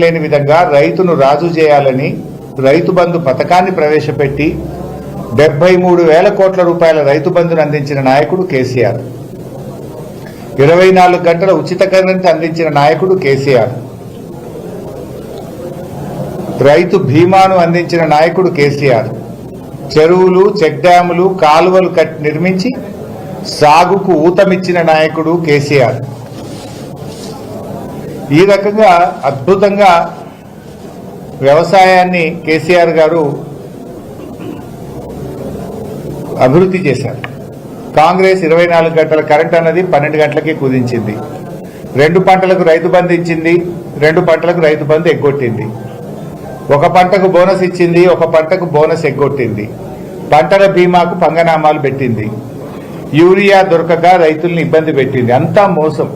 లేని విధంగా రైతును రాజు చేయాలని రైతు బంధు పథకాన్ని ప్రవేశపెట్టి 73,000 కోట్ల రూపాయల రైతు బంధును అందించిన నాయకుడు కేసీఆర్. 24 గంటల ఉచిత కరెంట్ అందించిన నాయకుడు కేసీఆర్. రైతు బీమాను అందించిన నాయకుడు కేసీఆర్. చెరువులు, చెక్ డ్యాములు, కాలువలు నిర్మించి సాగుకు ఊతమిచ్చిన నాయకుడు కేసీఆర్. ఈ రకంగా అద్భుతంగా వ్యవసాయాన్ని కేసీఆర్ గారు అభివృద్ధి చేశారు. కాంగ్రెస్ 24 గంటల కరెంట్ అన్నది 12 గంటలకే కుదించింది. 2 పంటలకు రైతు బంధు ఇచ్చింది, 2 పంటలకు రైతు బంధు ఎగ్గొట్టింది. ఒక పంటకు బోనస్ ఇచ్చింది, ఒక పంటకు బోనస్ ఎగ్గొట్టింది. పంటల బీమాకు పంగనామాలు పెట్టింది. యూరియా దొరకక రైతుల్ని ఇబ్బంది పెట్టింది. అంతా మోసం.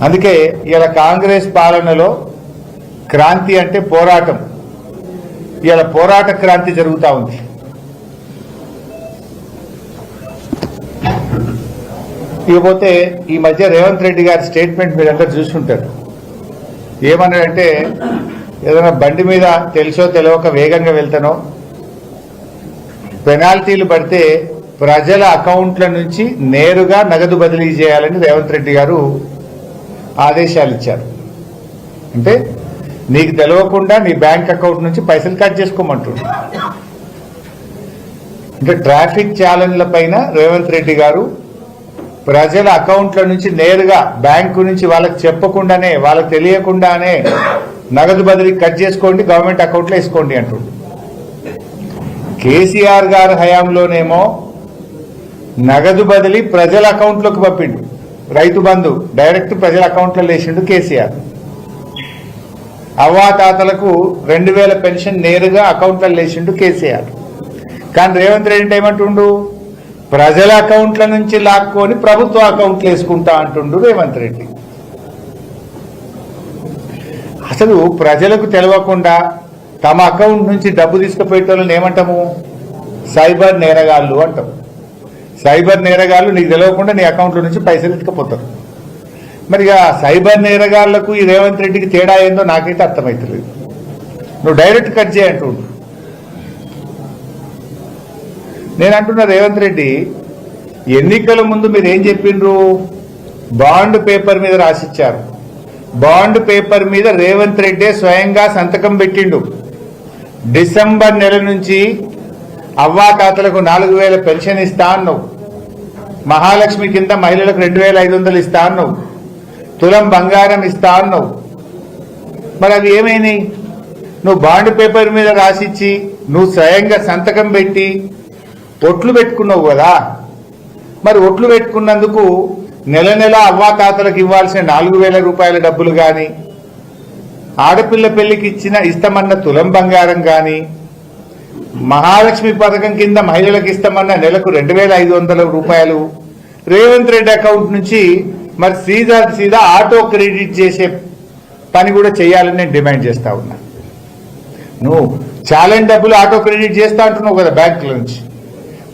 అందుకే ఇలా కాంగ్రెస్ పాలనలో క్రాంతి అంటే పోరాటం. ఇలా పోరాట క్రాంతి జరుగుతూ ఉంది. ఇకపోతే ఈ మధ్య రేవంత్ రెడ్డి గారి స్టేట్మెంట్ మీరంతా చూసుకుంటారు. ఏమన్నాడంటే, ఏదైనా బండి మీద తెలుసో తెలియక వేగంగా వెళ్తానో పెనాల్టీలు పడితే ప్రజల అకౌంట్ల నుంచి నేరుగా నగదు బదిలీ చేయాలని రేవంత్ రెడ్డి గారు ఆదేశాలు ఇచ్చారు. అంటే నీకు తెలియకుండా నీ బ్యాంక్ అకౌంట్ నుంచి పైసలు కట్ చేసుకోమంటున్నారు. అంటే ట్రాఫిక్ ఛాలెంజ్ల పైన రేవంత్ రెడ్డి గారు ప్రజల అకౌంట్ల నుంచి నేరుగా బ్యాంకు నుంచి వాళ్ళకి చెప్పకుండానే, వాళ్ళకి తెలియకుండానే నగదు బదిలీ కట్ చేసుకోండి, గవర్నమెంట్ అకౌంట్లో వేసుకోండి అంటుండ్రు. కేసీఆర్ గారి హయాంలోనేమో నగదు బదిలీ ప్రజల అకౌంట్లోకి పంపిండు. రైతు బంధు డైరెక్ట్ ప్రజల అకౌంట్లో వేసిండు కేసీఆర్. అవ్వాతాతలకు 2,000 పెన్షన్ నేరుగా అకౌంట్లో వేసిండు కేసీఆర్. కానీ రేవంత్ రెడ్డి ఏమంటుండు, ప్రజల అకౌంట్ల నుంచి లాక్కొని ప్రభుత్వ అకౌంట్లు వేసుకుంటా అంటుండు రేవంత్ రెడ్డి. అసలు ప్రజలకు తెలియకుండా తమ అకౌంట్ నుంచి డబ్బు తీసుకుపోయేటోళ్ళని ఏమంటాము? సైబర్ నేరగాళ్ళు అంటాం. సైబర్ నేరగాళ్ళు నీకు తెలియకుండా నీ అకౌంట్లో నుంచి పైసలు ఎత్తుకపోతారు. మరి సైబర్ నేరగాళ్లకు ఈ రేవంత్ రెడ్డికి తేడా ఏందో నాకైతే అర్థమవుతలేదు. నువ్వు డైరెక్ట్ కట్ చేయంటుండు. నేను అంటున్నా, రేవంత్ రెడ్డి ఎన్నికల ముందు మీరు ఏం చెప్పిండ్రు? బాండ్ పేపర్ మీద రాసిచ్చారు. బాండ్ పేపర్ మీద రేవంత్ రెడ్డి స్వయంగా సంతకం పెట్టిండు. డిసెంబర్ నెల నుంచి అవ్వాతాతలకు 4,000 పెన్షన్ ఇస్తా అన్నావు. మహాలక్ష్మి కింద మహిళలకు 2,500 ఇస్తా అన్నావు. తులం బంగారం ఇస్తా అన్నావు. మరి అవి ఏమైనాయి? నువ్వు బాండ్ పేపర్ మీద రాసిచ్చి నువ్వు స్వయంగా సంతకం పెట్టి ఒట్లు పెట్టుకున్నావు కదా. మరి ఒట్లు పెట్టుకున్నందుకు నెల నెల అవ్వాతాతలకు ఇవ్వాల్సిన 4,000 రూపాయల డబ్బులు కానీ, ఆడపిల్ల పెళ్లికి ఇస్తామన్న తులం బంగారం కానీ, మహాలక్ష్మి పథకం కింద మహిళలకు ఇస్తామన్న నెలకు 2,500 రూపాయలు రేవంత్ రెడ్డి అకౌంట్ నుంచి మరి సీదా ఆటో క్రెడిట్ చేసే పని కూడా చేయాలని నేను డిమాండ్ చేస్తా ఉన్నా. నువ్వు ఛాలెంజ్ డబ్బులు ఆటో క్రెడిట్ చేస్తా అంటున్నావు కదా బ్యాంకుల నుంచి.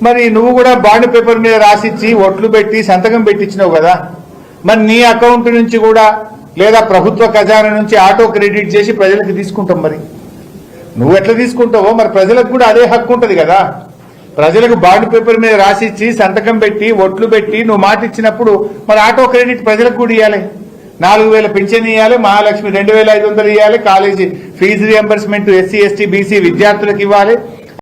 మరి నువ్వు కూడా బాండ్ పేపర్ మీద రాసిచ్చి ఒట్లు పెట్టి సంతకం పెట్టించినావు కదా. మరి నీ అకౌంట్ నుంచి కూడా లేదా ప్రభుత్వ ఖజానా నుంచి ఆటో క్రెడిట్ చేసి ప్రజలకు తీసుకుంటాం. మరి నువ్వు ఎట్లా తీసుకుంటావో మరి ప్రజలకు కూడా అదే హక్కు ఉంటుంది కదా. ప్రజలకు బాండ్ పేపర్ మీద రాసిచ్చి సంతకం పెట్టి ఒట్లు పెట్టి నువ్వు మాట ఇచ్చినప్పుడు మరి ఆటో క్రెడిట్ ప్రజలకు కూడా ఇవ్వాలి. 4,000 పెన్షన్ ఇవ్వాలి, మహాలక్ష్మి 2,500 ఇవ్వాలి, college fee reimbursement SC ST BC విద్యార్థులకు ఇవ్వాలి.